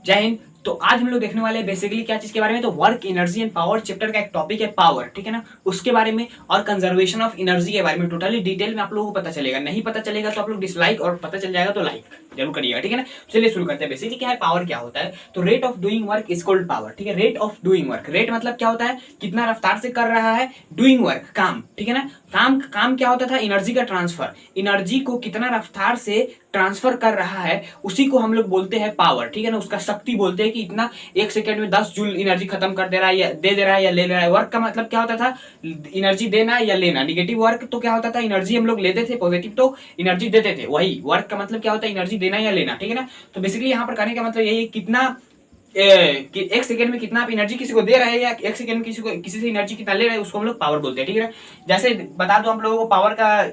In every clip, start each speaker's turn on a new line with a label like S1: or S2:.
S1: जय हिंद। तो आज हम लोग देखने वाले हैं बेसिकली क्या चीज के बारे में, तो work energy and power chapter का एक टॉपिक है पावर, ठीक है ना, उसके बारे में और कंजर्वेशन ऑफ एनर्जी के बारे में टोटली डिटेल में आप लोगों को पता चलेगा। नहीं पता चलेगा तो आप लोग डिसलाइक, और पता चल जाएगा तो लाइक जरूर करिएगा, ठीक है ना। चलिए शुरू करते हैं। बेसिकली क्या है पावर, क्या होता है, तो rate of doing work is called power, ठीक है। Rate of doing work, rate मतलब क्या होता है, कितना रफ्तार से कर रहा है, डूइंग वर्क काम, ठीक है ना। काम क्या होता था, एनर्जी का ट्रांसफर, एनर्जी को कितना रफ्तार से ट्रांसफर कर रहा है उसी को हम लोग बोलते हैं पावर, ठीक है ना। उसका शक्ति बोलते हैं कि इतना 1 सेकंड में 10 जूल एनर्जी खत्म कर दे रहा है या दे रहा है या ले रहा है। वर्क का मतलब क्या होता था, एनर्जी देना या लेना। निगेटिव वर्क तो क्या होता था, एनर्जी हम लोग लेते थे, पॉजिटिव तो एनर्जी देते थे। वही वर्क का मतलब क्या होता है, एनर्जी देना या लेना, ठीक है ना। तो बेसिकली यहाँ पर कहने का मतलब यही कितना कि 1 सेकंड में कितना आप एनर्जी किसी को दे रहे हैं या 1 सेकंड में किसी से एनर्जी कितना ले रहे हैं, उसको हम लोग पावर बोलते हैं, ठीक है। जैसे बता दो हम लोगों को पावर का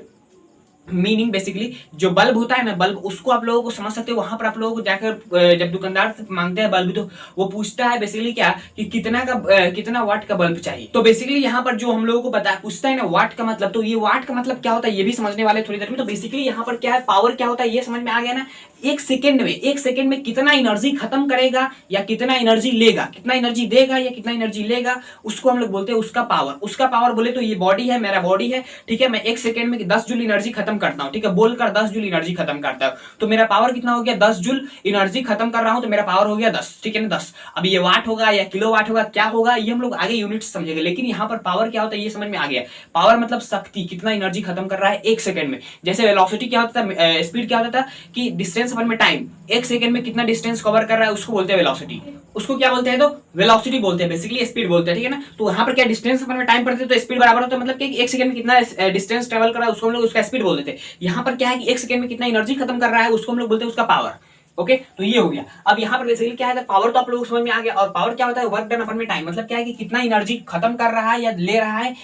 S1: मीनिंग, बेसिकली जो बल्ब होता है ना, बल्ब, उसको आप लोगों को समझ सकते हो। वहां पर आप लोगों को जाकर जब दुकानदार से मांगते हैं बल्ब, तो वो पूछता है बेसिकली क्या कि कितना वाट का बल्ब चाहिए। तो बेसिकली यहाँ पर जो हम लोगों को पूछता है ना वाट का मतलब, तो ये वाट का मतलब क्या होता है ये भी समझने वाले थोड़ी देर में। तो बेसिकली यहाँ पर क्या है, पावर क्या होता है ये समझ में आ गया ना। 1 सेकंड में कितना एनर्जी खत्म करेगा या कितना एनर्जी लेगा, कितना एनर्जी देगा या कितना एनर्जी लेगा, उसको हम लोग बोलते हैं उसका पावर। उसका पावर बोले तो ये बॉडी है, मेरा बॉडी है, ठीक है। मैं 1 सेकंड में 10 जूल एनर्जी खत्म करता हूं, ठीक है, बोलकर 10 जूल एनर्जी खत्म करता हूं, तो मेरा पावर कितना हो गया, 10 जूल एनर्जी खत्म कर रहा हूं, तो मेरा पावर हो गया 10, ठीक है ना, 10। अब ये वाट होगा या किलो वाट होगा, क्या होगा ये हम लोग आगे यूनिट समझेंगे, लेकिन यहाँ पर पावर क्या होता है ये समझ में आ गया। पावर मतलब शक्ति, कितना एनर्जी खत्म कर रहा है 1 सेकंड में। जैसे वेलोसिटी क्या होता था, स्पीड क्या होता था कि डिस्टेंस अपन में टाइम, 1 सेकंड में कितना डिस्टेंस कवर कर रहा है उसको बोलते हैं वेलोसिटी। उसको क्या बोलते हैं, तो वेलोसिटी बोलते हैं, बेसिकली स्पीड बोलते हैं, ठीक है ना। तो यहाँ पर क्या डिस्टेंस अपन में टाइम पढ़ते तो स्पीड बराबर होता है, मतलब कि 1 सेकंड में कितना डिस्टेंस ट्रेवल कर रहा है उसको हम लोग उसका स्पीड बोलते थे। यहाँ पर क्या है कि 1 सेकंड में कितना एनर्जी खत्म कर रहा है उसको हम लोग बोलते हैं उसका पावर। ओके, तो ये हो गया। अब यहाँ पर बेसिकली क्या है, पावर तो आप लोगों को समझ में आ गया। और पावर क्या होता है, वर्क डन अपन में टाइम, मतलब क्या है कि कितना एनर्जी खत्म कर रहा है या ले रहा है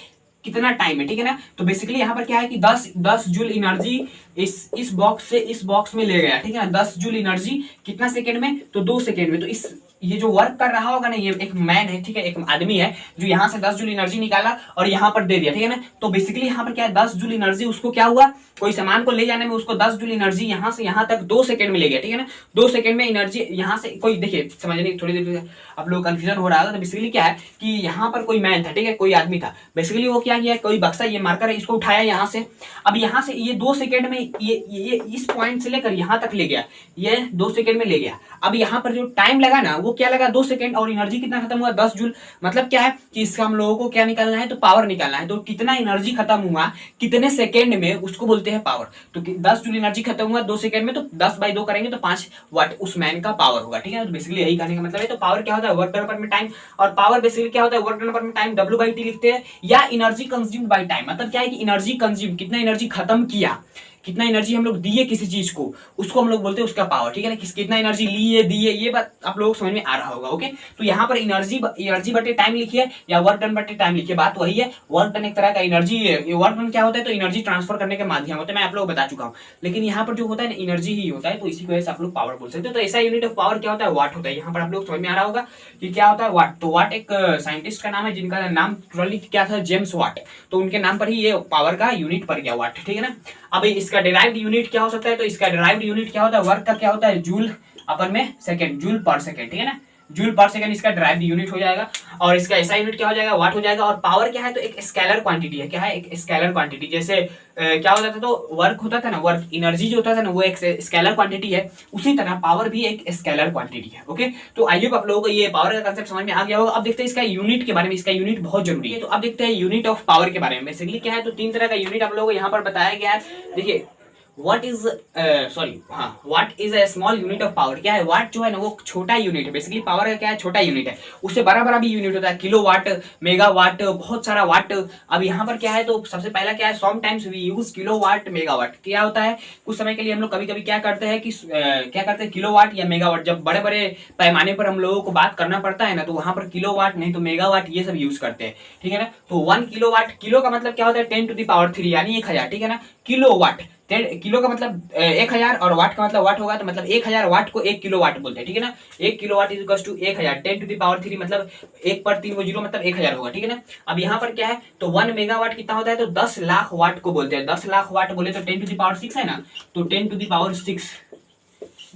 S1: कितना टाइम है, ठीक है ना। तो बेसिकली यहाँ पर क्या है कि 10 जूल एनर्जी इस बॉक्स से इस बॉक्स में ले गया, ठीक है ना। 10 जूल एनर्जी कितना सेकंड में, तो 2 सेकंड में। तो इस ये जो वर्क कर रहा होगा ना, ये एक मैन है, ठीक है, एक आदमी है जो यहाँ से 10 जूल एनर्जी निकाला और यहाँ पर दे दिया, ठीक है ना। तो बेसिकली यहाँ पर क्या है, 10 जूल एनर्जी उसको क्या हुआ, कोई सामान को ले जाने में उसको 10 जूल एनर्जी यहाँ से यहाँ तक 2 सेकंड में ले गया, ठीक है ना। 2 सेकंड में एनर्जी यहाँ से, कोई देखिए समझने थोड़ी देर आप लोग कंफ्यूजन हो रहा है। तो बेसिकली क्या है कि यहाँ पर कोई मैन था, ठीक है, कोई आदमी था। बेसिकली वो क्या किया, कोई बक्सा, ये मार्कर है, इसको उठाया यहाँ से। अब यहाँ से ये 2 सेकंड में ये इस पॉइंट से लेकर यहाँ तक ले गया, ये 2 सेकंड में ले गया। अब यहाँ पर जो टाइम लगा ना वो क्या लगा, 2 सेकंड, और एनर्जी कितना खत्म हुआ, 10 जूल। मतलब क्या है कि इसका हम लोगों को क्या निकालना है, तो पावर निकालना है। तो कितना एनर्जी खत्म हुआ कितने सेकंड में उसको बोलते हैं पावर। तो 10 जूल एनर्जी खत्म हुआ 2 सेकंड में, तो 10/2 करेंगे तो 5 वाट उस मैन का पावर होगा, ठीक है। तो बेसिकली यही कहने का मतलब है। तो पावर क्या होता है, वर्क डन पर में टाइम। और पावर बेसिकली क्या होता है, वर्क डन पर में टाइम W/T लिखते हैं, या एनर्जी कंज्यूम्ड बाय टाइम। मतलब क्या है कि एनर्जी कंज्यूम, कितना एनर्जी खत्म किया, कितना एनर्जी हम लोग दिए किसी चीज को, उसको हम लोग बोलते हैं उसका पावर, ठीक है ना। कितना एनर्जी लिए दिए, ये बात आप लोगों को समझ में आ रहा होगा। ओके, तो यहाँ पर एनर्जी बटे टाइम लिखिए या वर्क डन बटे टाइम लिखिए, बात वही है। वर्क डन एक तरह का एनर्जी, वर्क डन क्या होता है, तो एनर्जी ट्रांसफर करने के माध्यम होता है, मैं आप लोगों को बता चुका हूँ। लेकिन यहाँ पर जो होता है ना एनर्जी ही होता है, तो इसी की वजह से आप लोग पावर बोल सकते हो। तो ऐसा यूनिट ऑफ पावर क्या होता है, वाट होता है। यहाँ पर आप लोग समझ में आ रहा होगा कि क्या होता है वाट। तो वाट एक साइंटिस्ट का नाम है जिनका नाम टोटली क्या था, जेम्स वाट। तो उनके नाम पर ही ये पावर का यूनिट पड़ गया वाट, ठीक है ना। अब इसका डिराइव्ड यूनिट क्या हो सकता है, तो इसका डिराइव्ड यूनिट क्या होता है, वर्क का क्या होता है, जूल अपन में सेकंड, जूल पर सेकंड, ठीक है ना। जूल पर सेकंड इसका डिराइव्ड यूनिट हो जाएगा। और इसका ऐसा यूनिट क्या हो जाएगा, वाट हो जाएगा। और पावर क्या है, तो एक स्केलर क्वांटिटी है। क्या है, एक स्केलर क्वांटिटी। जैसे क्या होता था, तो वर्क होता था ना, वर्क एनर्जी जो होता था ना वो एक स्केलर क्वांटिटी है, उसी तरह पावर भी एक स्केलर क्वांटिटी है। ओके, तो आई होप आप लोगों को ये पावर का कांसेप्ट समझ में आ गया होगा। अब देखते हैं इसका यूनिट के बारे में, इसका यूनिट बहुत जरूरी है। तो अब देखते हैं यूनिट ऑफ पावर के बारे में। बेसिकली क्या है, तो 3 तरह का यूनिट आप लोगों को यहाँ पर बताया गया है। देखिए what is a small unit of power. क्या है, वाट जो है ना वो छोटा यूनिट है। बेसिकली पावर का क्या है, छोटा यूनिट है। उससे बड़ा बड़ा भी यूनिट होता है, किलो वाट, मेगा वाट, बहुत सारा वाट। अब यहाँ पर क्या है, तो सबसे पहला क्या है, sometimes we use kilowatt megawatt. क्या होता है, कुछ समय के लिए हम लोग कभी कभी क्या करते हैं कि क्या करते हैं, किलो वाट या मेगा वाट। जब बड़े बड़े पैमाने पर हम लोगों को बात करना पड़ता है ना, तो वहां पर किलो वाट नहीं तो मेगा वाट ये सब यूज करते हैं, ठीक है ना। तो 1 किलो वाट, किलो का मतलब क्या होता है 10⁻³ यानी 1000, ठीक है ना। किलो वाट, किलो का मतलब 1000 और वाट का मतलब वाट होगा, तो मतलब 1000 वाट को 1 किलो वाट बोलते हैं, ठीक है ना। 1 kilowatt is equal to 1000, 10⁻³ मतलब 1 पर 3 जीरो मतलब 1000 होगा, ठीक है ना। अब यहाँ पर क्या है, तो 1 मेगावाट कितना होता है, तो 10 लाख वाट को बोलते हैं। 10 लाख वाट बोले तो 10⁶ है ना, तो 10⁶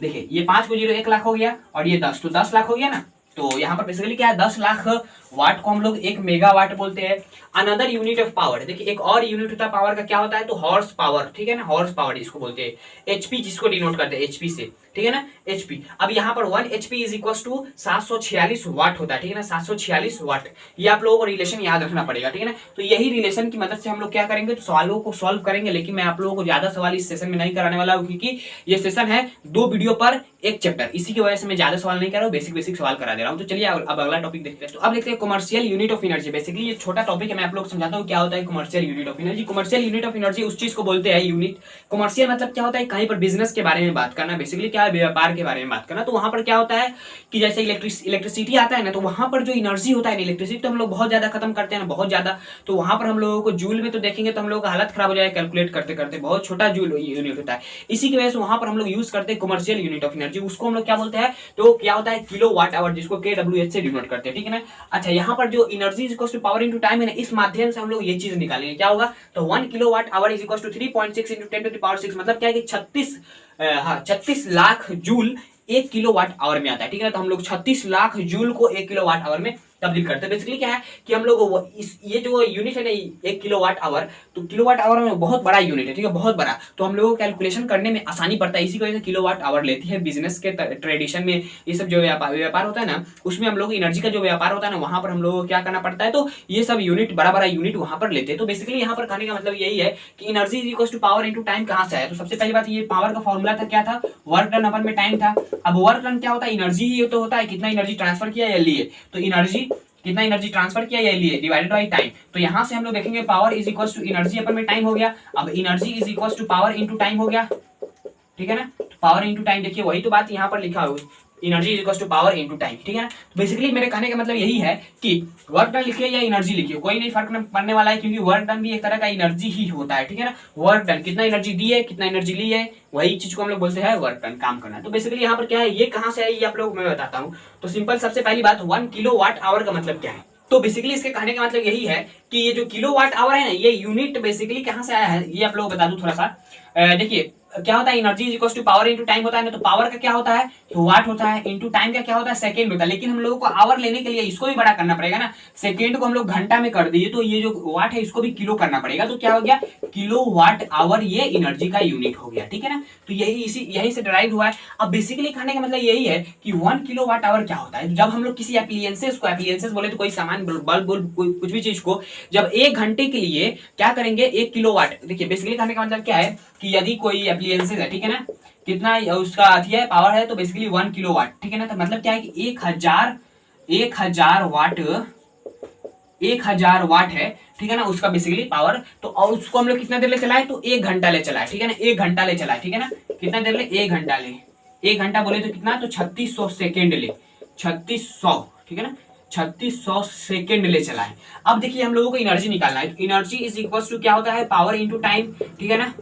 S1: देखिए ये 5 को 0 1 लाख हो गया और ये 10 तो 10 लाख हो गया ना। तो यहाँ पर बेसिकली क्या है 10 लाख वाट को हम लोग 1 मेगावाट बोलते हैं। अनदर यूनिट ऑफ पावर, देखिए एक और यूनिट होता है पावर का, क्या होता है तो हॉर्स पावर, ठीक है ना, हॉर्स पावर इसको बोलते हैं। एचपी जिसको डिनोट करते हैं एचपी से, ठीक है ना, एचपी। अब यहाँ पर 1 एचपी इज इक्वल टू 746 वाट होता है, ठीक है ना, 746 वाट। ये आप लोगों को रिलेशन याद रखना पड़ेगा, ठीक है ना। तो यही रिलेशन की मदद से हम लोग क्या करेंगे तो सवालों को सॉल्व करेंगे। लेकिन मैं आप लोगों को ज्यादा सवाल इस सेशन में नहीं कराने वाला हूँ, क्योंकि ये सेशन है 2 वीडियो पर 1 चैप्टर, इसी की वजह से मैं ज्यादा सवाल नहीं कर रहा हूँ, बेसिक सवाल करा दे रहा हूँ। तो चलिए अब अगला टॉपिक देखते हैं। तो अब देखते हैं commercial unit of energy. Basically ये छोटा टॉपिक है, मैं आप लोग को समझाता हूँ क्या होता है commercial unit of energy. Commercial unit of energy उस चीज को बोलते हैं यूनिट। कमर्शियल मतलब क्या होता है कहीं पर बिजनेस के बारे में बात करना, बेसिकली क्या है व्यापार के बारे में बात करना। तो वहां पर क्या होता है कि जैसे इलेक्ट्रिसिटी आता है ना, तो वहां पर जो एनर्जी होता है, इलेक्ट्रिसिटी तो हम लोग बहुत ज्यादा खत्म करते हैं ना, बहुत ज्यादा। तो वहां पर हम लोगों को जूल में तो देखेंगे तो हम लोग का हालत खराब हो जाएगा कैलकुलेट करते करते, बहुत छोटा जूल यूनिट होता है। इसी की वजह से वहां पर हम लोग यूज करते हैं कमर्शियल यूनिट ऑफ एनर्जी। उसको हम लोग क्या बोलते हैं तो क्या होता है किलो वाट आवर, जिसको KWH से डिनोट करते हैं, ठीक है ना। अच्छा यहाँ पर जो energy is equal to power into time है ना, इस माध्यम से हम लोग ये चीज निकालेंगे। क्या होगा तो 1 kilowatt hour is equal to 3.6 into 10 to the power 6, मतलब क्या है कि 36 lakh joule 1 kilowatt hour में आता है, ठीक है। तो हम लोग 36 लाख जूल को 1 किलो वाट आवर में तब्दील करते हैं। बेसिकली क्या है कि हम लोग ये जो यूनिट है ना 1 किलोवाट आवर, तो किलोवाट आवर में बहुत बड़ा यूनिट है, ठीक है, बहुत बड़ा। तो हम लोगों को कैलकुलेशन करने में आसानी पड़ता है, इसी वजह से किलोवाट आवर लेती है। बिजनेस के ट्रेडिशन में ये सब जो व्यापार होता है ना, उसमें हम लोग एनर्जी का जो व्यापार होता है ना, वहां पर हम लोगों को क्या करना पड़ता है तो ये सब यूनिट बड़ा यूनिट वहां पर लेते हैं। तो बेसिकली यहाँ पर कहने का मतलब यही है कि energy is equal to power into time कहाँ से आया। तो सबसे पहली बात ये पावर का फॉर्मूला था, क्या था वर्क डन अपन में टाइम था। अब वर्क डन क्या होता है एनर्जी ही तो होता है, कितना एनर्जी ट्रांसफर किया या लिए, तो एनर्जी कितना एनर्जी ट्रांसफर किया या लिए डिवाइडेड बाय टाइम। तो यहां से हम लोग देखेंगे power is equal to energy अपन में टाइम हो गया। अब energy is equal to power into time हो गया, ठीक है ना। पावर इनटू टाइम, देखिए वही तो बात यहां पर लिखा हुआ है, energy is equal to power into time, ठीक है ना। तो बेसिकली मेरे कहने का मतलब यही है कि वर्क डन लिखिए या एनर्जी लिखिए, कोई नहीं फर्क पड़ने वाला है, क्योंकि वर्क डन भी एक तरह का एनर्जी ही होता है, ठीक है ना। वर्क डन कितना एनर्जी दी है, कितना एनर्जी ली है, वही चीज को हम लोग बोलते हैं वर्क डन, काम करना। तो बेसिकली यहाँ पर क्या है, ये कहां से आई ये आप लोग मैं बताता हूँ। तो सिंपल सबसे पहली बात 1 किलो वाट आवर का मतलब क्या है। तो बेसिकली इसके कहने का मतलब यही है कि ये जो किलो वाट आवर है ना, ये यूनिट बेसिकली कहां से आया है ये आप लोग बता दूं थोड़ा सा। देखिए क्या होता है energy is equal to power into time होता है ना, तो पावर का क्या होता है तो वाट होता है, इनटू टाइम का क्या होता है सेकंड होता है। लेकिन हम लोगों को आवर लेने के लिए इसको भी बड़ा करना पड़ेगा ना, सेकंड को हम लोग घंटा में कर दिए, तो ये जो वाट है इसको भी किलो करना पड़ेगा। तो क्या हो गया किलो वाट आवर, ये एनर्जी का यूनिट हो गया, ठीक है ना। तो यही से डिराइव हुआ है। अब बेसिकली कहने का मतलब यही है कि 1 किलो वाट आवर क्या होता है। जब हम लोग किसी एप्लियंसेस बोले तो कोई सामान बल्ब कुछ भी चीज को जब 1 घंटे के लिए क्या करेंगे 1 किलो वाट। देखिए बेसिकली कहने का मतलब क्या है कि यदि कोई एप्लियंसेस है, ठीक है ना, कितना उसका अथी है पावर है, तो बेसिकली 1 किलो वाट, ठीक है ना। तो मतलब क्या है कि 1000 वाट है, ठीक है ना, उसका बेसिकली पावर। तो और उसको हम लोग कितना देर ले चलाए तो 1 घंटा ले चलाए, ठीक है ना, 1 घंटा ले चलाए, ठीक है ना। कितना देर ले 1 घंटा ले, 1 घंटा बोले तो कितना तो 3600 सेकेंड ले, 3600, ठीक है ना, 3600 सेकेंड ले चलाए। अब देखिए हम लोगों को एनर्जी निकालना है, तो एनर्जी इज इक्वल टू क्या होता है पावर इंटू टाइम, ठीक है ना।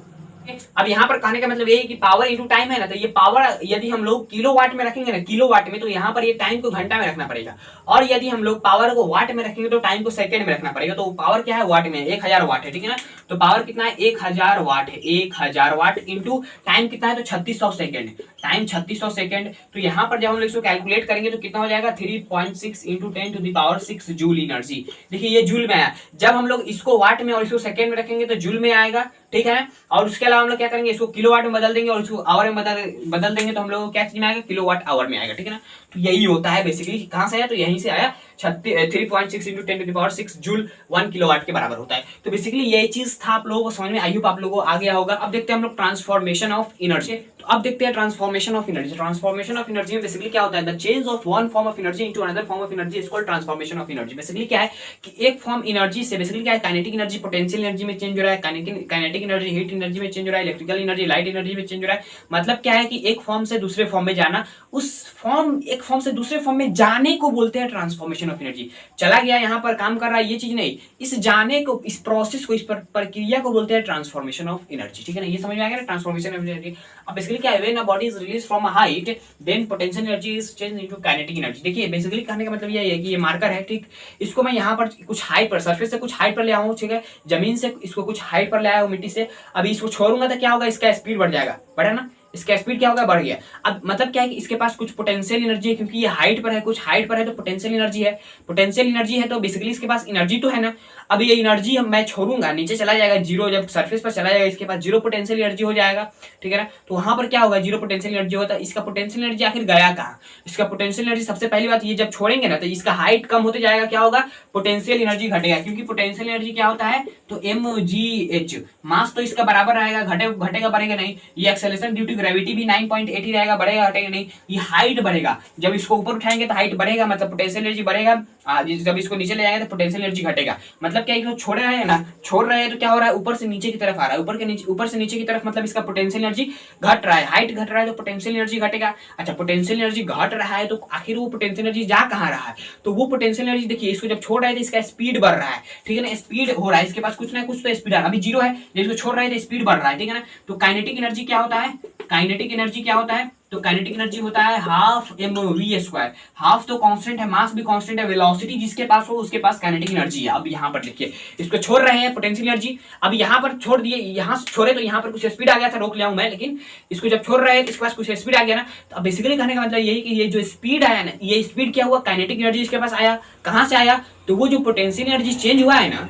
S1: अब यहाँ पर कहने का मतलब यही कि पावर इनटू टाइम है ना, तो ये पावर यदि हम लोग किलो वाट में रखेंगे ना, किलो वाट में, तो यहाँ पर ये टाइम को घंटा में रखना पड़ेगा। और यदि हम लोग पावर को वाट में रखेंगे तो टाइम को सेकंड में रखना पड़ेगा। तो पावर क्या है वाट में 1000 वाट है, ठीक है ना। तो पावर कितना है 1000 वाट है, 1000 वाट इंटू टाइम कितना है तो 3600 सेकेंड, टाइम 3600 सेकेंड। तो यहाँ पर जब हम लोग इसको कैलकुलेट करेंगे तो कितना हो जाएगा 3.6 into 10 to the power 6 joule energy. देखिए ये जूल में आया, जब हम लोग इसको वाट में और इसको सेकेंड में रखेंगे तो जूल में आएगा, ठीक है। और उसके अलावा हम लोग क्या करेंगे इसको किलोवाट में बदल देंगे और इसको आवर में बदल देंगे, तो हम लोग क्या चीज में आएगा किलोवाट आवर में आएगा, ठीक है ना। तो यही होता है बेसिकली, कहां से आया तो यहीं से आया, 3.6 into 10 to the power 6 joule 1 kilowatt के बराबर होता है। तो बेसिकली यही चीज था आप लोगों को समझ में, आई होप आप लोगों को आ गया होगा। अब देखते हैं हम लोग ट्रांसफॉर्मेशन ऑफ एनर्जी। तो अब देखते हैं transformation of energy. Transformation of energy में बेसिकली क्या होता है the change of one form of energy into another form of energy is called transformation of energy. Basically क्या है कि एक फॉर्म एनर्जी से बेसिकली क्या है काइनेटिक एनर्जी पोटेंशियल एनर्जी में चेंज हो रहा है, काइनेटिक एनर्जी हीट एनर्जी में चेंज हो रहा है, इलेक्ट्रिकल एनर्जी लाइट एनर्जी में चेंज हो रहा है। मतलब क्या है कि एक फॉर्म से दूसरे फॉर्म में जाना, एक फॉर्म से दूसरे फॉर्म में जाने को बोलते हैं ट्रांसफॉर्मेशन ऑफ एनर्जी। चला गया यहाँ पर काम कर रहा है ये चीज नहीं, इस जाने को, इस प्रोसेस को, इस प्रक्रिया को बोलते हैं ट्रांसफॉर्मेशन ऑफ एनर्जी, ठीक है ना। ये समझ में आ गया ना ट्रांसफॉर्मेशन ऑफ एनर्जी। अब बेसिकली क्या है when a body is release from a height then potential energy is change into kinetic energy. देखिए बेसिकली कहने का मतलब ये है कि ये मार्कर है, ठीक, इसको मैं यहाँ पर कुछ हाइट पर, सरफेस से कुछ हाइट पर ले आऊँ, ठीक है, जमीन से इसको कुछ हाइट पर ले आया हूँ मिट्टी से। अभी इसको छोड़ूंगा तो क्या होगा इसका स्पीड बढ़ जाएगा, बढ़ा ना, इसका स्पीड क्या होगा, बढ़ गया। अब मतलब क्या है कि इसके पास कुछ पोटेंशियल एनर्जी है, क्योंकि ये हाइट पर है, कुछ हाइट पर है तो पोटेंशियल एनर्जी है, पोटेंशियल एनर्जी है तो बेसिकली इसके पास एनर्जी तो है ना। अब ये एनर्जी मैं छोड़ूंगा, नीचे चला जाएगा जीरो, जब सरफेस पर चला जाएगा इसके पास जीरो पोटेंशियल एनर्जी हो जाएगा, ठीक है ना। तो वहां पर क्या होगा, जीरो पोटेंशियल एनर्जी होता है। इसका पोटेंशियल एनर्जी आखिर गया कहाँ, इसका पोटेंशियल एनर्जी सबसे पहली बात ये जब छोड़ेंगे ना तो इसका हाइट कम होते जाएगा, क्या होगा, पोटेंशियल एनर्जी घटेगा, क्योंकि पोटेंशियल एनर्जी क्या होता है, तो mgh, मास तो इसका बराबर रहेगा, घटेगा बढ़ेगा नहीं। ये एक्सेलरेशन ड्यू टू ग्रेविटी भी 9.8 ही रहेगा, बढ़ेगा घटेगा नहीं। ये हाइट बढ़ेगा, जब इसको ऊपर उठाएंगे तो हाइट बढ़ेगा, मतलब पोटेंशियल एनर्जी बढ़ेगा। जब इसको नीचे ले जाएंगे तो पोटेंशियल एनर्जी घटेगा। मतलब क्या है, छोड़ रहे हैं ना, छोड़ रहे हैं तो क्या हो रहा है, ऊपर से नीचे की तरफ आ रहा है, ऊपर से नीचे की तरफ, मतलब इसका पोटेंशियल एनर्जी घट रहा है, हाइट घट रहा है तो पोटेंशियल एनर्जी घटेगा। अच्छा, पोटेंशियल एनर्जी घट रहा है तो आखिर वो पोटेंशियल एनर्जी जा कहाँ रहा है, तो वो पोटेंशियल एनर्जी देखिए, इसको जब छोड़ रहे थे इसका स्पीड बढ़ रहा है, ठीक है ना, स्पीड हो रहा है, इसके पास कुछ ना कुछ तो स्पीड है, अभी जीरो है, जब इसको छोड़ रहे थे स्पीड बढ़ रहा है, ठीक है ना। तो काइनेटिक एनर्जी क्या होता है, काइनेटिक एनर्जी क्या होता है, तो काइनेटिक एनर्जी होता है हाफ mv²। हाफ तो कांस्टेंट है, मास भी कांस्टेंट है, वेलोसिटी जिसके पास हो उसके पास काइनेटिक एनर्जी है। अब यहाँ पर देखिए, इसको छोड़ रहे हैं पोटेंशियल एनर्जी, अब यहाँ पर छोड़ दिए, यहाँ से छोड़े तो यहाँ पर कुछ स्पीड आ गया था, रोक लिया हूं मैं, लेकिन इसको जब छोड़ रहे हैं तो इसके पास कुछ स्पीड आ गया ना। तो बेसिकली कहने का मतलब यही कि ये जो स्पीड आया ना, ये स्पीड क्या हुआ, काइनेटिक एनर्जी इसके पास आया, कहां से आया, तो वो जो पोटेंशियल एनर्जी चेंज हुआ है ना,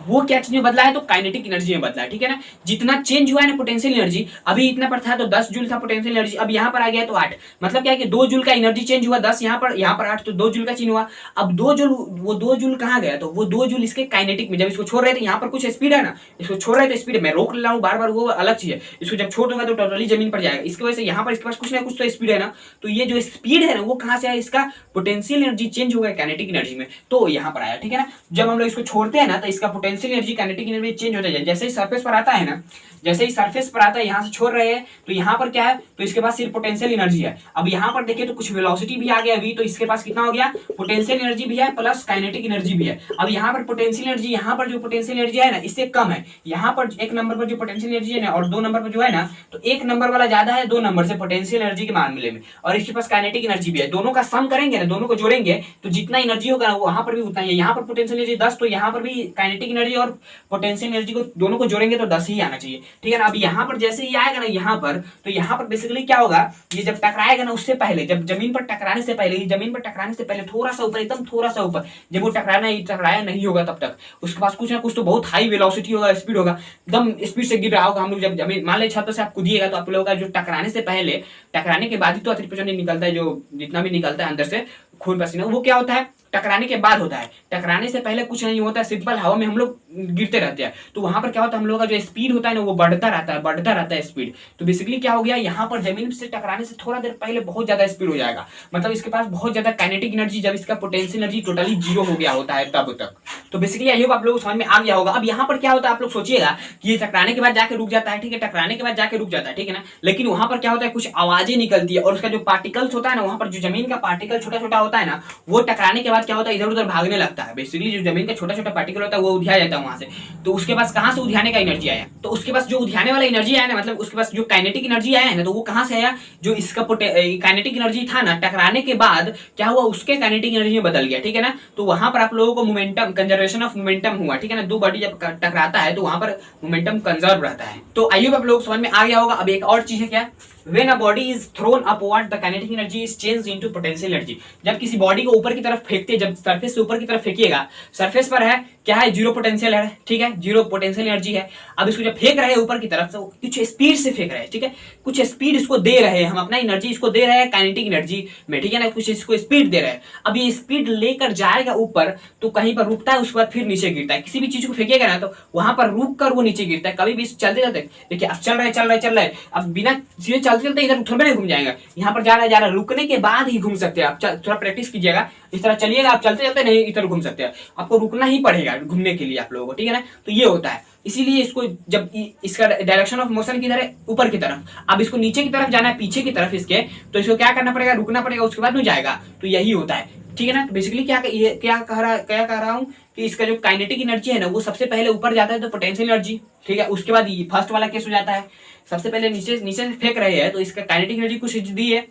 S1: वो क्या चीज में बदला है, तो काइनेटिक एनर्जी में बदला है, ठीक है ना। जितना चेंज हुआ है ना पोटेंशियल एनर्जी, अभी इतना पर था तो 10 जूल था पोटेंशियल एनर्जी, अब यहाँ पर आ गया तो 8, मतलब क्या है कि 2 जूल का एनर्जी चेंज हुआ, 10 यहाँ पर 8, तो 2 जूल का चेंज हुआ। अब 2 जूल, वो 2 जूल कहाँ गया, तो वो 2 जूल इसके काइनेटिक में, जब इसको छोड़ रहे थे यहाँ पर कुछ स्पीड है ना, इसको छोड़ रहे थे स्पीड, मैं रोक रहा हूँ बार बार, वो अलग चीज है, इसको जब छोड़ दूंगा तो टोटली जमीन पर जाएगा, इसकी वजह से यहाँ पर इसके पास कुछ ना कुछ तो स्पीड है ना। तो ये जो स्पीड है ना वो कहाँ से आया, इसका पोटेंशियल एनर्जी चेंज हो गया काइनेटिक एनर्जी में, तो यहाँ पर आया, ठीक है ना। जब हम लोग इसको छोड़ते हैं ना तो इसका potential energy kinetic energy change होता है, जैसे ही सरफेस पर आता है ना, जैसे ही सरफेस पर आता है, यहाँ से छोड़ रहे हैं तो यहाँ पर क्या है, तो इसके पास सिर्फ पोटेंशियल एनर्जी है। अब यहाँ पर देखिए तो कुछ वेलोसिटी भी आ गया अभी, तो इसके पास कितना हो गया, पोटेंशियल एनर्जी भी है प्लस काइनेटिक एनर्जी भी है। अब यहाँ पर पोटेंशियल एनर्जी, यहाँ पर जो पोटेंशियल एनर्जी है ना इससे कम है, यहाँ पर 1 नंबर पर जो पोटेंशियल एनर्जी है ना और 2 नंबर पर जो है ना, तो 1 नंबर वाला ज्यादा है 2 नंबर से पोटेंशियल एनर्जी के मामले में, और इसके पास काइनेटिक एनर्जी भी है। दोनों का सम करेंगे ना, दोनों को जोड़ेंगे तो जितना एनर्जी होगा वहां पर भी उतना ही है। यहाँ पर पोटेंशियल एनर्जी 10, तो यहाँ पर भी काइनेटिक एनर्जी और पोटेंशियल एनर्जी को दोनों को जोड़ेंगे तो 10 ही आना चाहिए, ठीक है ना। अब यहाँ पर जैसे ही आएगा ना यहाँ पर, तो यहाँ पर बेसिकली क्या होगा, ये जब टकराएगा ना उससे पहले, जब जमीन पर टकराने से पहले, जमीन पर टकराने से पहले थोड़ा सा ऊपर, एकदम थोड़ा सा ऊपर, जब वो टकराया नहीं होगा तब तक उसके पास कुछ ना कुछ तो बहुत हाई वेलोसिटी होगा, स्पीड होगा, एकदम स्पीड से गिर रहा होगा। हम लोग जब जमीन मान ले छत से आप कूदिएगा तो आप लोगों का जो टकराने से पहले, टकराने के बाद ही तो अतिरिक्त निकलता है, जो जितना भी निकलता है अंदर से खून पसीना, वो क्या होता है, टकराने के बाद होता है। टकराने से पहले कुछ नहीं होता है, सिंपल हवा में हम लोग गिरते रहते हैं, तो वहां पर क्या होता है, हम लोगों का जो स्पीड होता है ना वो बढ़ता रहता है स्पीड। तो बेसिकली क्या हो गया, यहाँ पर जमीन से टकराने से थोड़ा देर पहले बहुत ज्यादा स्पीड हो जाएगा, मतलब इसके पास बहुत ज्यादा काइनेटिक एनर्जी, जब इसका पोटेंशियल एनर्जी टोटली जीरो हो गया होता है तब तक। तो बेसिकली आई होप आप लोग समझ में आ गया होगा। अब यहाँ पर क्या होता है, आप लोग सोचिएगा कि ये टकराने के बाद जाके रुक जाता है, ठीक है, टकराने के बाद जाके रुक जाता है, ठीक है ना, लेकिन वहां पर क्या होता है, कुछ आवाजें निकलती है, और उसका जो पार्टिकल्स होता है ना, वहां पर जो जमीन का पार्टिकल छोटा छोटा होता है ना, वो टकराने के बाद क्या होता है, इधर उधर भागने लगता है। बेसिकली जो जमीन का छोटा छोटा पार्टिकल होता है वो उधिया जाता है वहां से, तो उसके पास कहां से उधियाने का एनर्जी आया, तो उसके पास जो उधियाने वाला एनर्जी आया ना, मतलब उसके पास जो काइनेटिक एनर्जी आया है ना, तो वो कहां से आया, जो इसका काइनेटिक एनर्जी था ना, टकराने के बाद क्या हुआ, उसके काइनेटिक एनर्जी में बदल गया, ठीक है ना। तो वहां पर आप लोगों को मोमेंटम, कंजर्वेशन ऑफ मोमेंटम हुआ, ठीक है ना। दो बॉडी जब टकराता है तो वहां पर मोमेंटम कंजर्व रहता है। तो आई होप आप लोग समझ में आ गया होगा। अब एक और चीज है क्या, When a body is thrown upward, the kinetic energy is changed into potential energy. जब किसी बॉडी को ऊपर की तरफ फेंकते, जब सरफेस से ऊपर की तरफ फेंकिएगा, सरफेस पर है क्या है, जीरो पोटेंशियल है, ठीक है, जीरो पोटेंशियल एनर्जी है। अब इसको जब फेंक रहे हैं ऊपर की तरफ से, कुछ स्पीड से फेंक रहे हैं, ठीक है, कुछ स्पीड इसको दे रहे हैं, हम अपना एनर्जी इसको दे रहे हैं काइनेटिक एनर्जी में, ठीक है ना, कुछ इसको स्पीड दे रहे हैं। अब ये स्पीड लेकर जाएगा ऊपर, तो कहीं पर रुकता है, उसके बाद फिर नीचे गिरता है। किसी भी चीज को फेंकेगा ना तो वहां पर रुक कर वो नीचे गिरता है। कभी भी चलते चलते देखिए, अब चल रहा है, अब बिना सीधे चलते इधर थोड़ा घूम जाएगा, यहाँ पर जा रहा है, रुकने के बाद ही घूम सकते हैं आप। थोड़ा प्रैक्टिस कीजिएगा, इस तरह चलिएगा, आप चलते चलते नहीं इधर घूम सकते हैं, आपको रुकना ही पड़ेगा घूमने के लिए आप लोगों को, ठीक है ना। तो ये होता है, इसीलिए इसको जब इसका डायरेक्शन ऑफ मोशन किधर है, ऊपर की तरफ, अब इसको नीचे की तरफ जाना है, पीछे की तरफ इसके, तो इसको क्या करना पड़ेगा, रुकना पड़ेगा, उसके बाद में जाएगा। तो यही होता है, ठीक है ना। बेसिकली क्या कह रहा हूँ कि इसका जो काइनेटिक एनर्जी है ना, वो सबसे पहले ऊपर जाता है तो पोटेंशियल एनर्जी, ठीक है, उसके बाद फर्स्ट वाला केस हो जाता है, सबसे पहले नीचे से फेंक रहे हैं तो इसका काइनेटिक एनर्जी कुछ दी है।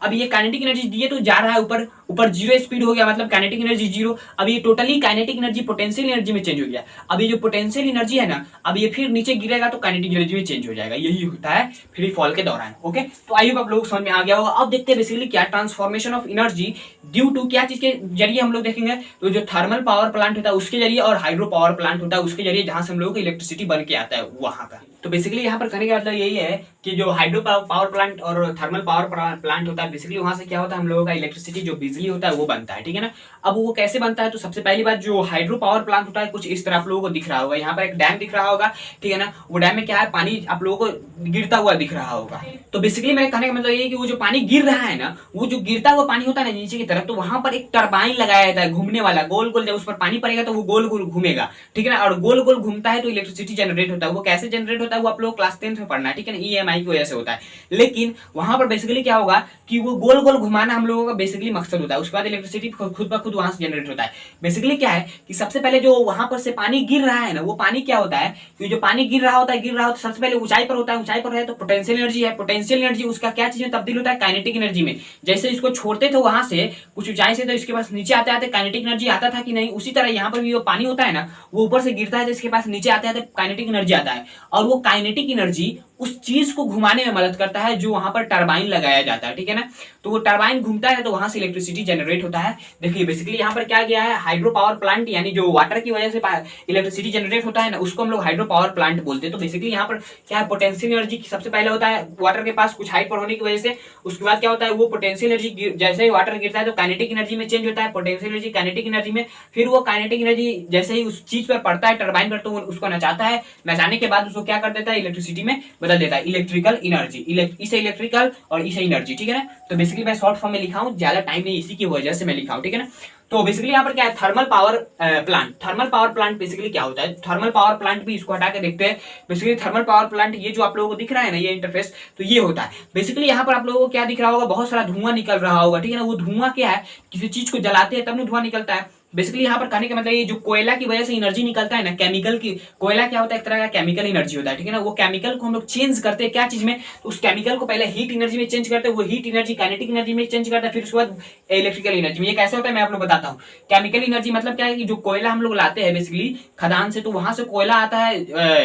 S1: अब ये काइनेटिक एनर्जी दी है तो जा रहा है ऊपर, ऊपर जीरो स्पीड हो गया, मतलब काइनेटिक एनर्जी जीरो। अब ये totally kinetic energy potential energy में चेंज हो गया। अब ये जो पोटेंशियल एनर्जी है ना, अब ये फिर नीचे गिरेगा तो काइनेटिक एनर्जी में चेंज हो जाएगा। यही होता है फ्री फॉल के दौरान। ओके, तो आई होप आप लोग समझ में आ गया होगा। अब देखते हैं बेसिकली क्या transformation of energy due to क्या चीज के जरिए हम लोग देखेंगे, तो जो थर्मल पावर प्लांट होता है उसके जरिए और हाइड्रो पावर प्लांट होता है उसके जरिए, जहां से हम लोगों को इलेक्ट्रिसिटी बन के आता है वहां का। तो बेसिकली यहाँ पर कहने का मतलब यही है कि जो हाइड्रो पावर प्लांट और थर्मल पावर प्लांट होता है, बेसिकली वहां से क्या होता है, हम लोगों का इलेक्ट्रिसिटी जो बिजली होता है वो बनता है, ठीक है ना। अब वो कैसे बनता है, तो सबसे पहली बात जो हाइड्रो पावर प्लांट होता है कुछ इस तरह आप लोगों को दिख रहा होगा। यहाँ पर एक डैम दिख रहा होगा, ठीक है ना। वो डैम में क्या है, पानी आप लोगों को गिरता हुआ दिख रहा होगा। तो बेसिकली मेरे कहने का मतलब ये है कि वो जो पानी गिर रहा है ना, वो जो गिरता हुआ पानी होता है ना नीचे की तरफ, तो वहां पर एक टरबाइन लगाया जाता है घूमने वाला, गोल गोल। जब उस पर पानी पड़ेगा तो वो गोल गोल घूमेगा, ठीक है ना। और गोल गोल घूमता है तो इलेक्ट्रिसिटी जनरेट होता है। वो कैसे जनरेट होता है वो आप लोग क्लास 10th में पढ़ना है, ठीक है ना। EMI की वजह से होता है। लेकिन वहां पर बेसिकली क्या होगा कि वो गोल गोल घुमाना हम लोगों का बेसिकली मकसद होता है। उसके बाद इलेक्ट्रिसिटी खुद ब खुद वहां से जनरेट होता है। बेसिकली क्या है कि सबसे पहले जो वहां पर से पानी गिर रहा है ना, वो पानी क्या होता है कि जो पानी गिर रहा होता है सबसे पहले ऊंचाई पर होता है। ऊंचाई पर है तो पोटेंशियल एनर्जी है। पोटेंशियल एनर्जी उसका क्या चीज में तब्दील होता है, काइनेटिक एनर्जी में। जैसे इसको छोड़ते थे वहां से कुछ ऊंचाई से, तो इसके पास नीचे आते आते काइनेटिक एनर्जी आता था कि नहीं, उसी तरह यहाँ पर भी जो पानी होता है ना, वो ऊपर से गिरता है तो इसके पास नीचे आते आते काइनेटिक एनर्जी आता है। और वो काइनेटिक एनर्जी उस चीज को घुमाने में मदद करता है जो वहां पर टरबाइन लगाया जाता है, ठीक है ना। तो वो टरबाइन घूमता है तो वहां से इलेक्ट्रिसिटी जनरेट होता है। देखिए बेसिकली यहाँ पर क्या गया है, हाइड्रो पावर प्लांट, यानी जो वाटर की वजह से इलेक्ट्रिसिटी जनरेट होता है ना, उसको हम लोग हाइड्रो पावर प्लांट बोलते हैं। तो बेसिकली यहाँ पर क्या है, पोटेंशियल एनर्जी सबसे पहले होता है वाटर के पास कुछ हाइट पर होने की वजह से। उसके बाद क्या होता है, वो पोटेंशियल एनर्जी जैसे ही वाटर गिरता है तो काइनेटिक एनर्जी में चेंज होता है, पोटेंशियल एनर्जी काइनेटिक एनर्जी में। फिर वो काइनेटिक एनर्जी जैसे ही उस चीज पर पड़ता है टरबाइन पर, तो उसको नचाता है। नचाने के बाद उसको क्या कर देता है, इलेक्ट्रिसिटी में बदल देता है, इलेक्ट्रिकल एनर्जी। इसे इलेक्ट्रिकल और इसे एनर्जी, ठीक है ना। तो बेसिकली मैं शॉर्ट फॉर्म में लिखा हूं, ज्यादा टाइम नहीं इसी की वजह से मैं लिखा हूं, ठीक है ना। तो बेसिकली यहाँ पर क्या है, thermal power plant. Thermal power plant basically क्या होता है, थर्मल पावर प्लांट भी इसको हटा के देखते हैं। बेसिकली थर्मल पावर प्लांट, ये जो आप लोगों को दिख रहा है ना, ये इंटरफेस, तो ये होता है। बेसिकली यहाँ पर आप लोगों को क्या दिख रहा होगा, बहुत सारा धुआं निकल रहा होगा, ठीक है ना। वो धुआं क्या है, किसी चीज को जलाते हैं तब ना धुआं निकलता है। बेसिकली यहाँ पर कहने का मतलब ये जो कोयला की वजह से एनर्जी निकलता है ना, केमिकल की, कोयला क्या होता है, एक तरह का केमिकल एनर्जी होता है, ठीक है ना। वो केमिकल को हम लोग चेंज करते हैं क्या चीज में, तो उस केमिकल को पहले हीट एनर्जी में चेंज करते हैं, वो हीट एनर्जी काइनेटिक एनर्जी में चेंज करता है, फिर उसके बाद इलेक्ट्रिकल एनर्जी में। ये कैसे होता है मैं आप लोग बताता हूँ। केमिकल एनर्जी मतलब क्या है कि जो कोयला हम लोग लाते हैं बेसिकली खदान से, तो वहां से कोयला आता है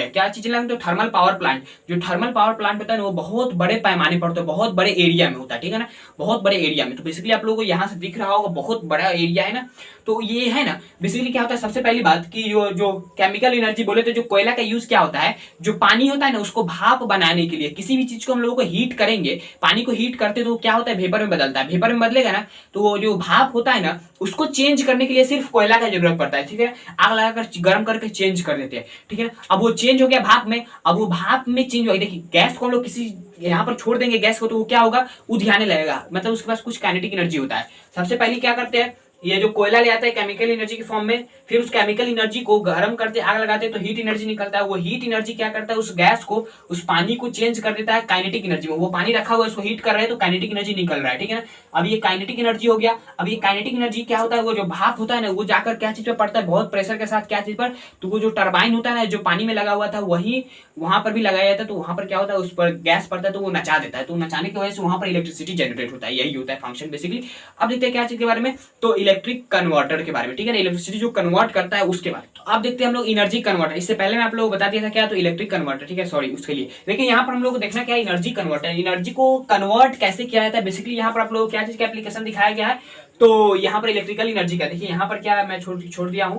S1: क्या चीज लाते, तो थर्मल पावर प्लांट। जो थर्मल पावर प्लांट होता है ना, वो बहुत बड़े पैमाने पर होता है, बहुत बड़े एरिया में होता है, ठीक है ना, बहुत बड़े एरिया में। तो बेसिकली आप लोगों को यहाँ से दिख रहा होगा बहुत बड़ा एरिया है ना। तो ये है ना, बेसिकली क्या होता है, सबसे पहली बात कि जो केमिकल एनर्जी बोले तो जो कोयला का यूज क्या होता है, जो पानी होता है ना उसको भाप बनाने के लिए, किसी भी चीज को हम लोगों को हीट करेंगे, पानी को हीट करते तो क्या होता है, वेपर में बदलता है। वेपर में बदलेगा ना, तो वो जो भाप होता है ना उसको चेंज करने के लिए सिर्फ कोयला का जरूरत पड़ता है, ठीक है। आग लगाकर गर्म करके चेंज कर देते हैं, ठीक है। अब वो चेंज हो गया भाप में, अब वो भाप में चेंज हो गया। देखिए गैस को हम लोग किसी यहाँ पर छोड़ देंगे गैस को, तो वो क्या होगा, उधियाने लगेगा, मतलब उसके पास कुछ काइनेटिक एनर्जी होता है। सबसे पहले क्या करते हैं, ये जो कोयला ले आता है केमिकल एनर्जी की फॉर्म में, फिर उस केमिकल एनर्जी को गर्म करते आग लगाते हैं तो हीट एनर्जी निकलता है। वो हीट एनर्जी क्या करता है, उस गैस को, उस पानी को चेंज कर देता है काइनेटिक एनर्जी में। वो पानी रखा हुआ है उसको हीट कर रहे हैं तो काइनेटिक एनर्जी निकल रहा है, ठीक है ना। अब ये काइनेटिक एनर्जी हो गया। अब ये काइनेटिक एनर्जी क्या होता है, वो जो भाप होता है ना, वो जाकर क्या चीज पर पड़ता है, बहुत प्रेशर के साथ क्या चीज पर, तो वो जो टरबाइन होता है ना, जो पानी में लगा हुआ था, वही वहां पर भी लगाया जाता है। तो वहां पर क्या होता है, उस पर गैस पड़ता है तो वो नचा देता है, तो नचाने की वजह से वहां पर इलेक्ट्रिसिटी जनरेट होता है। यही होता है फंक्शन बेसिकली। अब देखते हैं क्या चीज के बारे में, तो इलेक्ट्रिक कन्वर्टर के बारे में, ठीक है ना, इलेक्ट्रिसिटी जो कन्वर्ट करता है उसके बारे में। तो अब देखते हैं हम लोग एनर्जी कन्वर्टर। इससे पहले मैं आप लोगों को बता दिया था क्या, तो इलेक्ट्रिक कन्वर्टर, ठीक है, सॉरी उसके लिए। लेकिन यहाँ पर हम लोग को देखना क्या है, एनर्जी कन्वर्टर, एनर्जी को कन्वर्ट कैसे किया जाता है। बेसिकली यहाँ पर आप लोगों को क्या चीज का एप्लीकेशन दिखाया गया है, तो यहाँ पर इलेक्ट्रिकल एनर्जी का। देखिए यहाँ पर क्या मैं छोड़ दिया हूँ,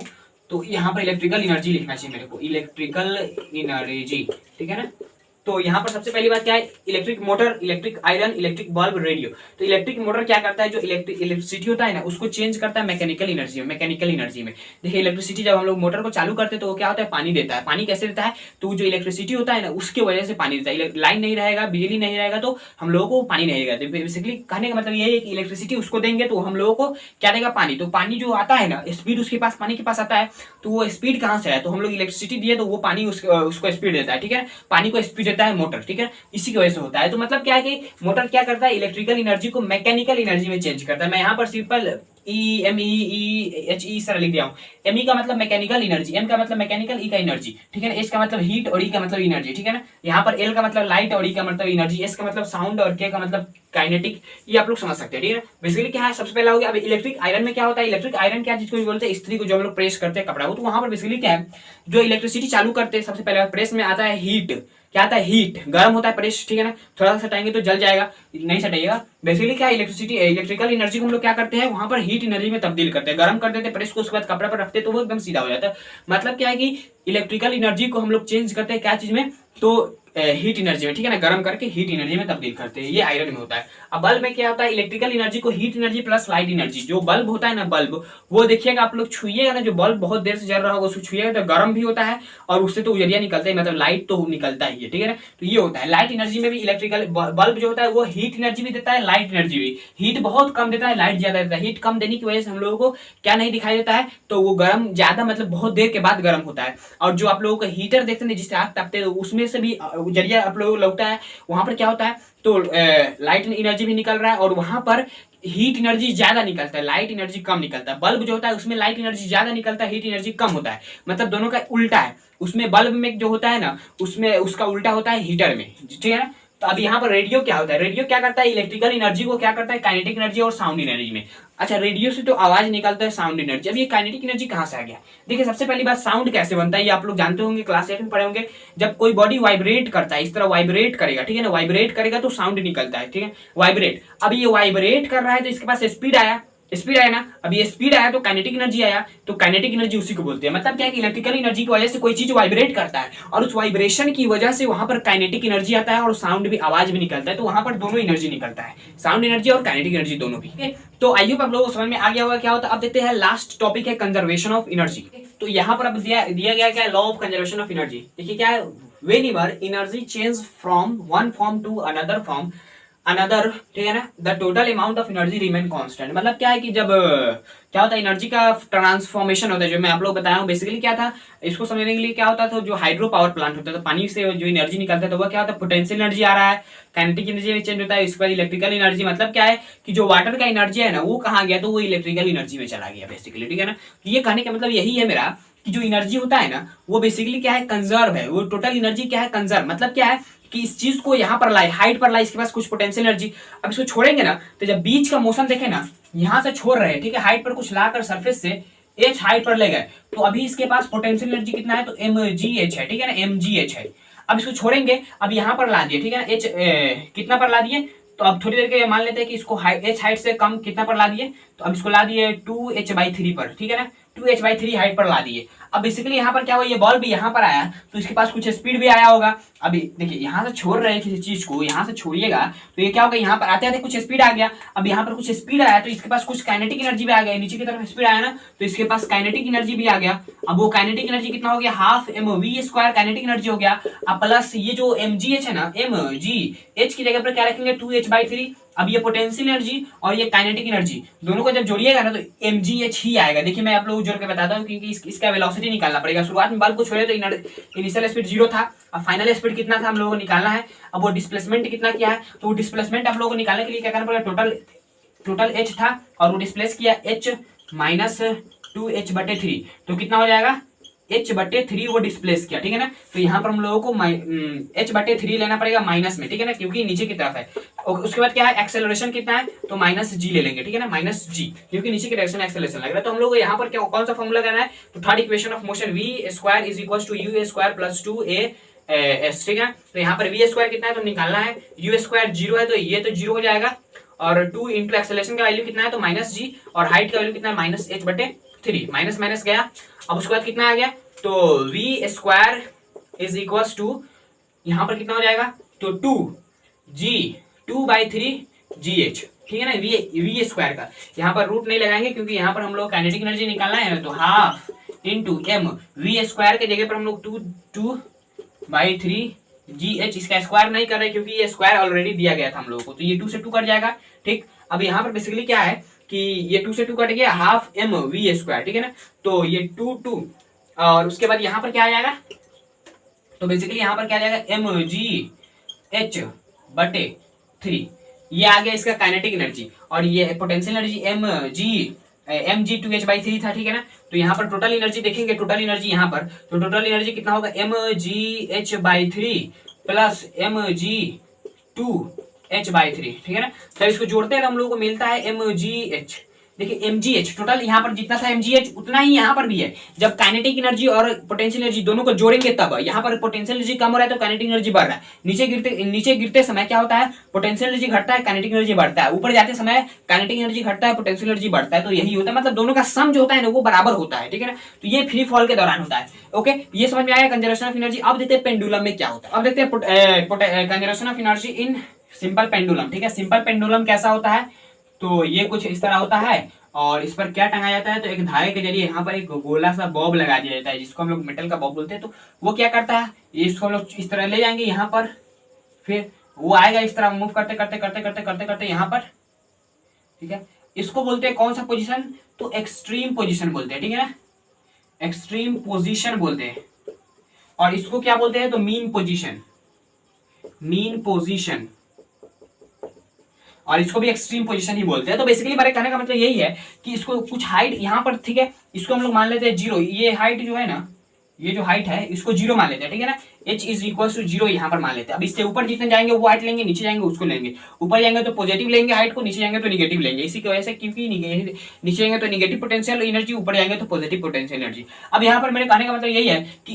S1: तो यहाँ पर इलेक्ट्रिकल एनर्जी लिखना चाहिए मेरे को, इलेक्ट्रिकल एनर्जी, ठीक है ना। तो यहाँ पर सबसे पहली बात क्या है, electric motor, electric iron, electric bulb, radio. तो इलेक्ट्रिक मोटर क्या करता है, जो इलेक्ट्रिसिटी होता है ना उसको चेंज करता है मैकेनिकल एनर्जी में। मैकेनिकल एनर्जी में देखिए इलेक्ट्रिसिटी जब हम लोग मोटर को चालू करते हैं तो वो क्या होता है, पानी देता है। पानी कैसे देता है, तो जो इलेक्ट्रिसिटी होता है ना उसके वजह से पानी देता है। लाइन नहीं रहेगा, बिजली नहीं रहेगा तो हम लोगों को पानी नहीं देगा। बेसिकली कहने का मतलब ये है कि इलेक्ट्रिसिटी उसको देंगे तो हम लोगों को क्या देगा, पानी। तो पानी जो आता है ना, स्पीड उसके पास, पानी के पास आता है, तो वो स्पीड कहाँ से है, तो हम लोग इलेक्ट्रिसिटी दिए तो वो पानी उसको स्पीड देता है, ठीक है। पानी को स्पीड देता है मोटर, ठीक है, इसी की वजह से होता है। तो मतलब क्या है कि मोटर क्या करता है, इलेक्ट्रिकल एनर्जी को मैकेनिकल एनर्जी में चेंज करता है। मैं यहाँ पर सिंपल EME सर लिख दिया हूँ। एमई का मतलब मैकेनिकल एनर्जी, एम का मतलब मैकेनिकल, ई का एनर्जी, ठीक है ना, एच का मतलब हीट और ई का मतलब एनर्जी, ठीक है ना। यहाँ पर एल का मतलब लाइट और ई का मतलब एनर्जी, एस का मतलब साउंड और के का मतलब काइनेटिक, ये आप लोग समझ सकते हैं, ठीक है। बेसिकली क्या है, सबसे पहला हो गया। अब इलेक्ट्रिक आयरन में क्या होता है, इलेक्ट्रिक आयरन क्या चीज को भी बोलते हैं, स्त्री को जो हम लोग प्रेस करते हैं कपड़ा को, तो वहां पर बेसिकली क्या है, जो इलेक्ट्रिसिटी चालू करते हैं सबसे पहले प्रेस में आता है हीट, क्या आता है, हीट, गर्म होता है प्रेस, ठीक है ना। थोड़ा सा सटाएंगे तो जल जाएगा, नहीं सटाइएगा। बेसिकली क्या है, इलेक्ट्रिसिटी इलेक्ट्रिकल एनर्जी को हम लोग क्या करते हैं, वहां पर हीट एनर्जी में तब्दील करते हैं, गर्म कर देते हैं प्रेस को, उसके बाद कपड़ा पर रखते हैं तो वो एकदम सीधा हो जाता है। मतलब क्या है कि इलेक्ट्रिकल एनर्जी को हम लोग चेंज करते हैं क्या चीज में, तो हीट एनर्जी में, ठीक है ना, गर्म करके हीट एनर्जी में तब्दील करते हैं, ये आयरन में होता है। अब बल्ब में क्या होता है, इलेक्ट्रिकल एनर्जी को heat energy plus light energy, जो बल्ब होता है ना, बल्ब वो देखिएगा आप लोग छुइएगा ना, जो बल्ब बहुत देर से जल रहा होगा उसको छुइएगा तो गर्म भी होता है और उससे तो उजरिया निकलता है, मतलब लाइट तो निकलता ही है, ठीक है ना। तो ये होता है लाइट एनर्जी में भी, इलेक्ट्रिकल बल्ब जो होता है वो हीट एनर्जी भी देता है, लाइट एनर्जी भी, हीट बहुत कम देता है, लाइट ज्यादा देता है। हीट कम देने की वजह से हम लोगों को क्या नहीं दिखाई देता है, तो वो गर्म ज्यादा मतलब बहुत देर के बाद गर्म होता है। और जो आप लोगों को हीटर देखते हैं जिससे आग तापते हैं, उसमें से भी उजरिया आप लोगों को लगता है, वहां पर क्या होता है, तो लाइट एनर्जी भी निकल रहा है और वहां पर हीट एनर्जी ज्यादा निकलता है, लाइट एनर्जी कम निकलता है। बल्ब जो होता है उसमें लाइट एनर्जी ज्यादा निकलता है, हीट एनर्जी कम होता है, मतलब दोनों का उल्टा है। उसमें बल्ब में जो होता है ना, उसमें उसका उल्टा होता है हीटर में, ठीक है ना। तो अब यहाँ पर रेडियो क्या होता है, रेडियो क्या करता है, इलेक्ट्रिकल एनर्जी को क्या करता है, काइनेटिक एनर्जी और साउंड एनर्जी में। अच्छा, रेडियो से तो आवाज निकलता है, साउंड एनर्जी। अब ये काइनेटिक एनर्जी कहां से आ गया, देखिए सबसे पहली बात, साउंड कैसे बनता है ये आप लोग जानते होंगे, क्लास 8 में पढ़े होंगे। जब कोई बॉडी वाइब्रेट करता है, इस तरह वाइब्रेट करेगा, ठीक है ना, वाइब्रेट करेगा तो साउंड निकलता है, ठीक है, वाइब्रेट। अब ये वाइब्रेट कर रहा है तो इसके पास स्पीड आया, स्पीड आया ना, अब ये स्पीड आया तो काइनेटिक एनर्जी आया, तो काइनेटिक एनर्जी उसी को बोलते हैं। मतलब क्या है कि इलेक्ट्रिकल एनर्जी की वजह से कोई चीज वाइब्रेट करता है और उस वाइब्रेशन की वजह से वहां पर काइनेटिक एनर्जी आता है और साउंड भी, आवाज भी निकलता है, तो वहां पर दोनों एनर्जी निकलता है, साउंड एनर्जी और काइनेटिक एनर्जी दोनों भी। तो आई होप आप लोगों को समझ में आ गया होगा क्या होता है। अब देखते हैं लास्ट टॉपिक है कंजर्वेशन ऑफ एनर्जी। तो यहाँ पर अब दिया गया क्या, law of conservation of energy. देखिए क्या है, whenever energy change from one form to another form, another, ठीक है ना, the total amount of energy remain constant. मतलब क्या है कि जब क्या होता है, एनर्जी का ट्रांसफॉर्मेशन होता है, जो मैं आप लोग बताया हूँ। बेसिकली क्या था, इसको समझने के लिए क्या होता था, जो हाइड्रो पावर प्लांट होता है, तो पानी से जो एनर्जी निकलता है तो वह क्या होता है, पोटेंशियल एनर्जी आ रहा है, काइनेटिक एनर्जी में चेंज होता है, इसके बाद इलेक्ट्रिकल एनर्जी। मतलब क्या है कि जो वाटर का एनर्जी है ना, वो कहाँ गया, तो वो इलेक्ट्रिकल एनर्जी में चला गया बेसिकली, ठीक है ना। ये कहने का मतलब यही है मेरा कि जो एनर्जी होता है ना, वो बेसिकली क्या है, कंजर्व है, वो टोटल एनर्जी क्या है, कंजर्व। मतलब क्या है कि इस चीज को यहाँ पर लाई, हाइट पर लाई, इसके पास कुछ पोटेंशियल एनर्जी। अब इसको छोड़ेंगे ना, तो जब बीच का मोशन देखे ना, यहाँ से छोड़ रहे हैं, ठीक है, हाइट पर कुछ लाकर सरफेस से एच हाइट पर ले गए, तो अभी इसके पास पोटेंशियल एनर्जी कितना है, तो mgh है, ठीक है ना, mgh है। अब इसको छोड़ेंगे, अब यहाँ पर ला दिए, ठीक है ना, एच कितना पर ला दिए, तो अब थोड़ी देर के मान लेते हैं कि इसको एच हाइट से कम कितना पर ला दिए, तो अब इसको ला दिए 2h/3 पर, ठीक है ना, 2h/3 हाइट पर ला दिए। अब बेसिकली यहाँ पर क्या हुआ, ये बॉल भी यहाँ पर आया तो इसके पास कुछ स्पीड भी आया होगा। अभी देखिए यहाँ से छोड़ रहे हैं किसी चीज को, यहाँ से छोड़िएगा तो ये क्या होगा, यहाँ पर आते आते कुछ स्पीड आ गया। अब यहाँ पर कुछ स्पीड आया तो इसके पास कुछ काइनेटिक एनर्जी भी आ गया, नीचे की तरफ स्पीड आया ना, तो इसके पास काइनेटिक एनर्जी भी आ गया। अब वो काइनेटिक एनर्जी कितना हो गया, हाफ mv² काइनेटिक एनर्जी हो गया। अब प्लस ये जो mgh है ना, mgh की जगह पर क्या रखेंगे, 2h/3। अब ये पोटेंशियल एनर्जी और ये काइनेटिक एनर्जी दोनों को जब जोड़िएगा ना, तो mgh ही आएगा। देखिए मैं आप लोगों को जोड़ के बताता हूँ, क्योंकि इसका वेलोसिटी निकालना पड़ेगा। शुरुआत में बल्ब को छोड़े तो इनिशियल स्पीड 0 था, अब फाइनल स्पीड कितना था हम लोगों को निकालना है। अब वो डिस्प्लेसमेंट कितना किया है, तो वो डिस्प्लेसमेंट आप लोगों को निकालने के लिए क्या करना पड़ेगा, टोटल h था और वो डिस्प्लेस किया h माइनस 2h/3, तो कितना हो जाएगा, h/3 वो डिस्प्लेस किया, ठीक है ना। तो यहाँ पर हम लोगों को h/3 लेना पड़ेगा माइनस में, ठीक है ना, क्योंकि नीचे की तरफ है। उसके बाद क्या है, एक्सेलरेशन कितना है, तो -g ले लेंगे, ठीक है ना, -g, क्योंकि नीचे की डायरेक्शन एक्सेलरेशन लग रहा है। तो हम लोग यहाँ पर क्या, कौन सा फॉर्मूला करना है, तो third equation of motion v² = u² + 2as, ठीक है। तो यहाँ पर v² कितना है तो निकालना है, u² 0 है तो ये तो 0 हो जाएगा, और 2 इंटू एक्सेलरेशन का वैल्यू कितना है, तो -g, और हाइट का वैल्यू कितना है, -h/3, माइनस माइनस गया। अब उसके बाद कितना आ गया, तो v² = यहाँ पर कितना हो जाएगा, तो 2/3gh, ठीक है ना, v² का यहाँ पर रूट नहीं लगाएंगे क्योंकि यहाँ पर हम लोग काइनेटिक एनर्जी निकालना है ना, तो हाफ इंटू m, v² के जगह पर हम लोग 2/3gh, इसका स्क्वायर नहीं कर रहे क्योंकि ये स्क्वायर ऑलरेडी दिया गया था हम लोगों को, तो ये 2 से 2 कट जाएगा, ठीक। अब यहाँ पर बेसिकली क्या है कि ये 2 से 2 कट गया, हाफ m v², ठीक है ना, तो ये 2 और उसके बाद यहाँ पर क्या आ जाएगा, तो बेसिकली यहाँ पर क्या आ जाएगा mgh/3, ये आ गया इसका काइनेटिक एनर्जी, और ये पोटेंशियल एनर्जी mg2h/3 था, ठीक है ना। तो यहाँ पर टोटल एनर्जी देखेंगे, टोटल एनर्जी यहाँ पर, तो टोटल एनर्जी कितना होगा mgh/3 प्लस mg2h/3, ठीक है ना। जब इसको जोड़ते हैं तो हम लोगों को मिलता है mgh। देखिए mgh टोटल यहाँ पर जितना था mgh उतना ही यहाँ पर भी है। जब काइनेटिक एनर्जी और पोटेंशियल एनर्जी दोनों को जोड़ेंगे तब यहाँ पर पोटेंशियल एनर्जी कम हो रहा है तो काइनेटिक एनर्जी बढ़ रहा है। नीचे गिरते समय क्या होता है, पोटेंशियल एनर्जी घटता है, काइनेटिक एनर्जी बढ़ता है। ऊपर जाते समय काइनेटिक एनर्जी घटता है, पोटेंशियल एनर्जी बढ़ता है। तो यही होता है, मतलब दोनों का सम जो होता है ना वो बराबर होता है, ठीक है ना। तो ये फ्री फॉल के दौरान होता है। ओके, ये समझ में आया कंजर्वेशन ऑफ एनर्जी। अब देखते हैं पेंडुलम में क्या होता है। अब देखते हैं conservation of energy in simple pendulum, ठीक है। सिंपल पेंडुलम कैसा होता है, तो ये कुछ इस तरह होता है, और इस पर क्या टंगा जाता है, तो एक धागे के जरिए यहाँ पर एक गोला सा बॉब लगा दिया जाता है, जिसको हम लोग मेटल का बॉब बोलते हैं। तो वो क्या करता है, इसको हम लोग इस तरह ले जाएंगे यहाँ पर, फिर वो आएगा इस तरह मूव करते करते करते करते करते करते यहाँ पर, ठीक है। इसको बोलते हैं कौन सा पोजीशन, तो एक्सट्रीम पोजीशन बोलते हैं, ठीक है ना, एक्सट्रीम पोजीशन बोलते हैं। और इसको क्या बोलते हैं, तो मीन पोजीशन, मीन पोजीशन, और इसको भी एक्सट्रीम पोजीशन ही बोलते हैं। तो बेसिकली हमारे कहने का मतलब यही है कि इसको कुछ हाइट यहाँ पर, ठीक है, इसको हम लोग मान लेते हैं 0। ये हाइट जो है ना, ये जो हाइट है इसको 0 मान लेते हैं, ठीक है ना। h इज इक्वल टू 0 यहाँ पर मान लेते हैं। अब इससे ऊपर जितने जाएंगे वो हाइट लेंगे, नीचे जाएंगे उसको लेंगे। ऊपर जाएंगे तो पॉजिटिव लेंगे हाइट को, नीचे जाएंगे तो निगेटिव लेंगे। इसी की वजह से, क्योंकि नीचे जाएंगे तो निगेटिव पोटेंशियल एनर्जी, ऊपर जाएंगे तो पॉजिटिव पोटेंशियल एनर्जी। अब यहाँ पर मेरे कहने का मतलब यही है कि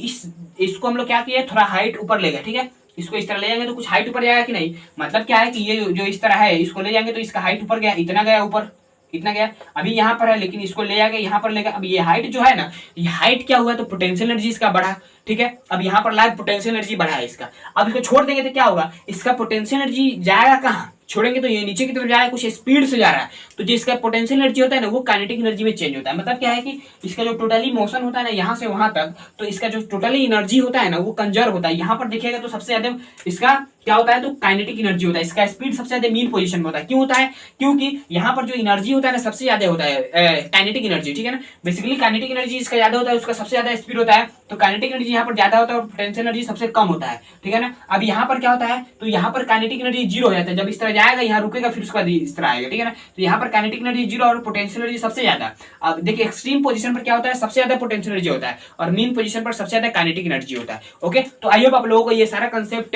S1: इसको हम लोग क्या किया, थोड़ा हाइट ऊपर लेगा, ठीक है। इसको इस तरह ले जाएंगे तो कुछ हाइट ऊपर जाएगा कि नहीं, मतलब क्या है कि ये जो इस तरह है इसको ले जाएंगे तो इसका हाइट ऊपर गया, इतना गया ऊपर, इतना गया। अभी यहाँ पर है लेकिन इसको ले जाएगा यहाँ पर लेगा। अब ये हाइट जो है ना, ये हाइट क्या हुआ, तो पोटेंशियल एनर्जी इसका बढ़ा, ठीक है। अब यहाँ पर लाइव पोटेंशियल एनर्जी बढ़ा है इसका। अब इसको छोड़ देंगे तो क्या होगा, इसका पोटेंशियल एनर्जी जाएगा कहाँ, छोड़ेंगे तो ये नीचे की तरफ जा रहा है, कुछ स्पीड से जा रहा है। तो जो इसका पोटेंशियल एनर्जी होता है ना वो काइनेटिक एनर्जी में चेंज होता है। मतलब क्या है कि इसका जो टोटली मोशन होता है ना यहाँ से वहां तक, तो इसका जो टोटली एनर्जी होता है ना वो कंजर्व होता है। यहाँ पर देखिएगा तो सबसे ज्यादा इसका क्या होता है, तो काइनेटिक एनर्जी होता है। इसका स्पीड सबसे ज्यादा मीन पोजीशन में होता है। क्यों होता है, क्योंकि यहाँ पर जो एनर्जी होता है ना सबसे ज्यादा होता है काइनेटिक एनर्जी, ठीक है ना। बेसिकली काइनेटिक एनर्जी इसका ज्यादा होता है, उसका सबसे ज्यादा स्पीड होता है। तो काइनेटिक एनर्जी यहाँ पर ज्यादा होता है और पोटेंशियल एनर्जी सबसे कम होता है, ठीक है ना। अब यहाँ पर क्या होता है, तो यहाँ पर काइनेटिक एनर्जी 0 हो जाता है। जब इस तरह जाएगा यहाँ रुकेगा, फिर उसके बाद इस तरह आएगा, ठीक है ना। तो यहाँ पर काइनेटिक एनर्जी 0 और पोटेंशियल एनर्जी सबसे ज्यादा। अब देखिए एक्सट्रीम पोजीशन पर क्या होता है, सबसे ज्यादा पोटेंशियल एनर्जी होता है, और मीन पोजीशन पर सबसे ज्यादा काइनेटिक एनर्जी होता है। ओके, तो आई होप आप लोगों को ये सारा कंसेप्ट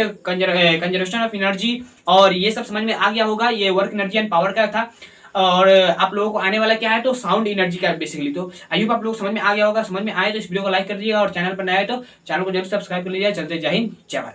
S1: कंजर्वेशन ऑफ एनर्जी और ये सब समझ में आ गया होगा। ये वर्क एनर्जी एंड पावर का था, और आप लोगों को आने वाला क्या है, तो साउंड एनर्जी का बेसिकली। तो आई होप आप लोग समझ में आ गया होगा। समझ में आए तो इस वीडियो को लाइक कर दीजिएगा, और चैनल पर नया है तो चैनल को जरूर सब्सक्राइब कर लीजिएगा। चलते जय हिंद, जय भारत।